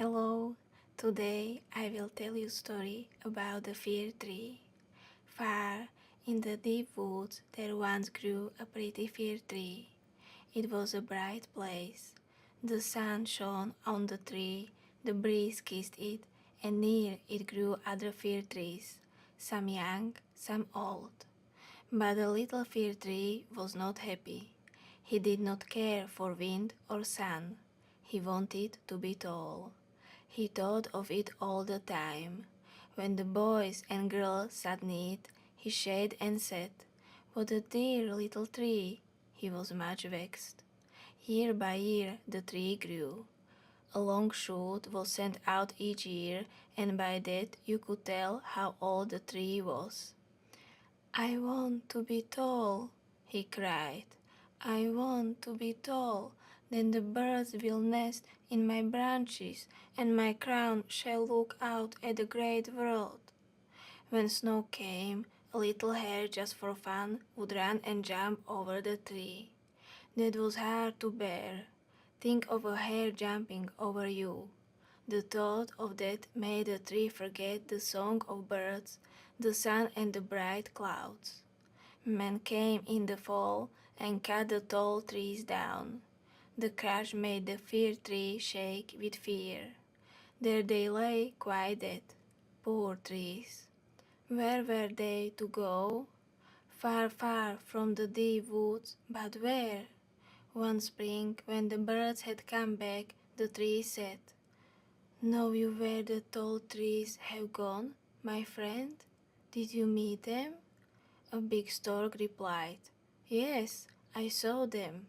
Hello, today I will tell you a story about the Fir Tree. Far in the deep woods there once grew a pretty fir tree. It was a bright place. The sun shone on the tree, the breeze kissed it, and near it grew other fir trees, some young, some old. But the little fir tree was not happy. He did not care for wind or sun. He wanted to be tall. He thought of it all the time. When the boys and girls sat near it, he shied and said, "What a dear little tree!" He was much vexed. Year by year the tree grew. A long shoot was sent out each year, and by that you could tell how old the tree was. "I want to be tall," he cried. "I want to be tall. Then the birds will nest in my branches, and my crown shall look out at the great world." When snow came, a little hare just for fun would run and jump over the tree. That was hard to bear. Think of a hare jumping over you. The thought of that made the tree forget the song of birds, the sun and the bright clouds. Men came in the fall and cut the tall trees down. The crash made the fir tree shake with fear. There they lay quite dead, poor trees. Where were they to go? Far, far from the deep woods, but where? One spring, when the birds had come back, the tree said, "Know you where the tall trees have gone, my friend? Did you meet them?" A big stork replied, "Yes, I saw them.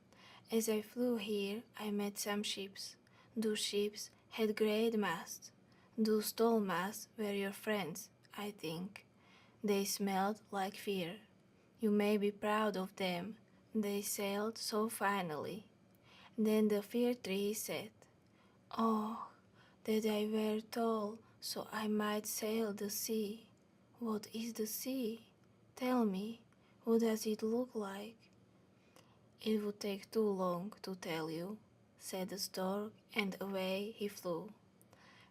As I flew here, I met some ships. Those ships had great masts. Those tall masts were your friends, I think. They smelled like fir. You may be proud of them. They sailed so finely." Then the fir tree said, "Oh, that I were tall, so I might sail the sea. What is the sea? Tell me, what does it look like?" "It would take too long to tell you," said the stork, and away he flew.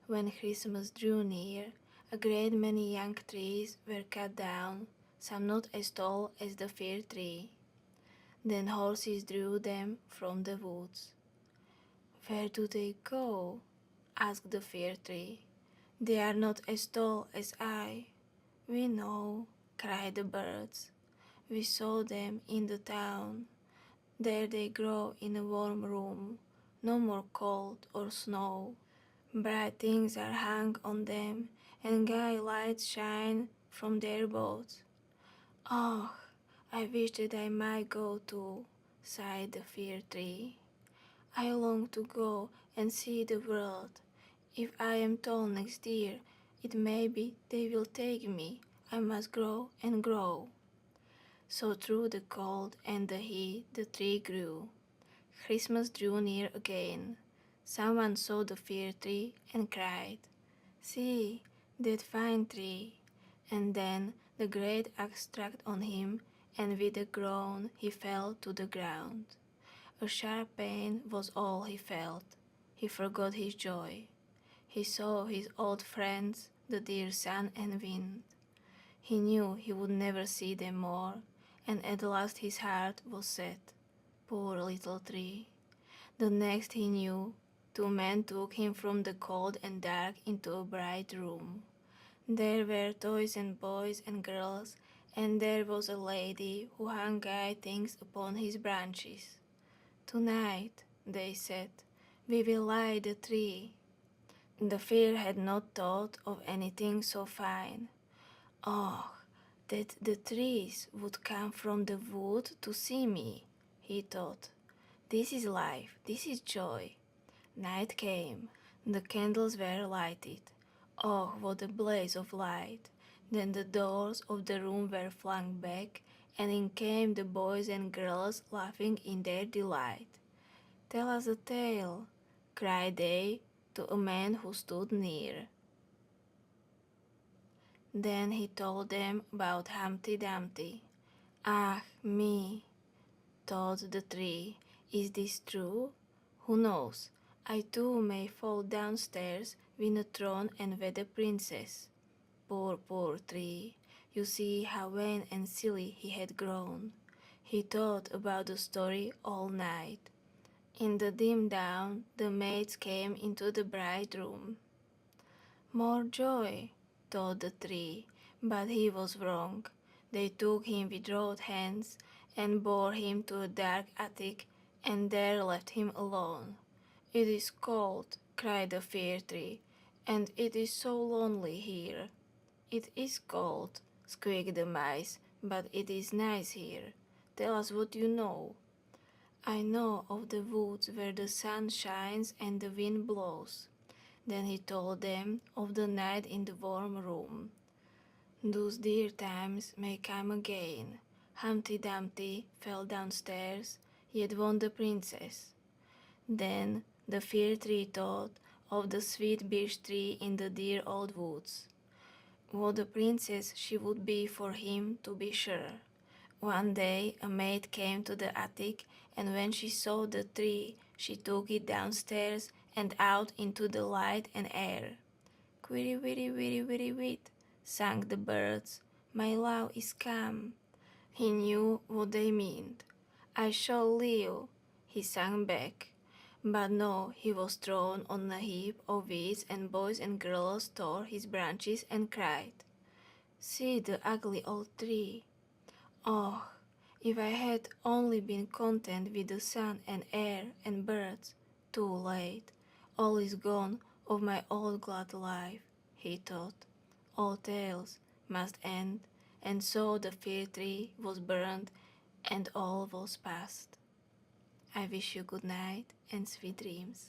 When Christmas drew near, a great many young trees were cut down, some not as tall as the fir tree. Then horses drew them from the woods. "Where do they go?" asked the fir tree. "They are not as tall as I." "We know," cried the birds. "We saw them in the town. There they grow in a warm room, no more cold or snow. Bright things are hung on them, and gay lights shine from their boughs." "Oh, I wish that I might go too," sighed the fir tree. "I long to go and see the world. If I am tall next year, it may be they will take me. I must grow and grow." So through the cold and the heat the tree grew. Christmas drew near again. Someone saw the fir tree and cried, "See, that fine tree!" And then the great axe struck on him, and with a groan he fell to the ground. A sharp pain was all he felt. He forgot his joy. He saw his old friends, the dear sun and wind. He knew he would never see them more, and at last his heart was set. Poor little tree. The next he knew, two men took him from the cold and dark into a bright room. There were toys and boys and girls, and there was a lady who hung gay things upon his branches. "Tonight," they said, "we will light the tree." The fir had not thought of anything so fine. "Oh, that the trees would come from the wood to see me," he thought. "This is life, this is joy." Night came. The candles were lighted. Oh, what a blaze of light! Then the doors of the room were flung back, and in came the boys and girls laughing in their delight. "Tell us a tale," cried they to a man who stood near. Then he told them about Humpty Dumpty. "Ah, me," thought the tree, "is this true? Who knows? I too may fall downstairs, win a throne and wed a princess. Poor, poor tree, you see how vain and silly he had grown. He thought about the story all night. In the dim dawn, the maids came into the bright room. More joy, thought the tree, but he was wrong. They took him with both hands and bore him to a dark attic and there left him alone. It is cold, cried the fir tree, and it is so lonely here. It is cold, squeaked the mice, but it is nice here. Tell us what you know. I know of the woods where the sun shines and the wind blows. Then he told them of the night in the warm room. Those dear times may come again. Humpty Dumpty fell downstairs, yet won the princess. Then the fir tree thought of the sweet birch tree in the dear old woods. What a princess she would be for him, to be sure. One day a maid came to the attic, and when she saw the tree, she took it downstairs and out into the light and air. Quirry, wirry, wirry, wirry, wit, sang the birds, my love is come. He knew what they meant. I shall live, he sang back. But no, he was thrown on a heap of weeds, and boys and girls tore his branches and cried, see the ugly old tree. Oh, if I had only been content with the sun and air and birds. Too late. All is gone of my old glad life, he thought. All tales must end, and so the fir tree was burned, and all was past. I wish you good night and sweet dreams.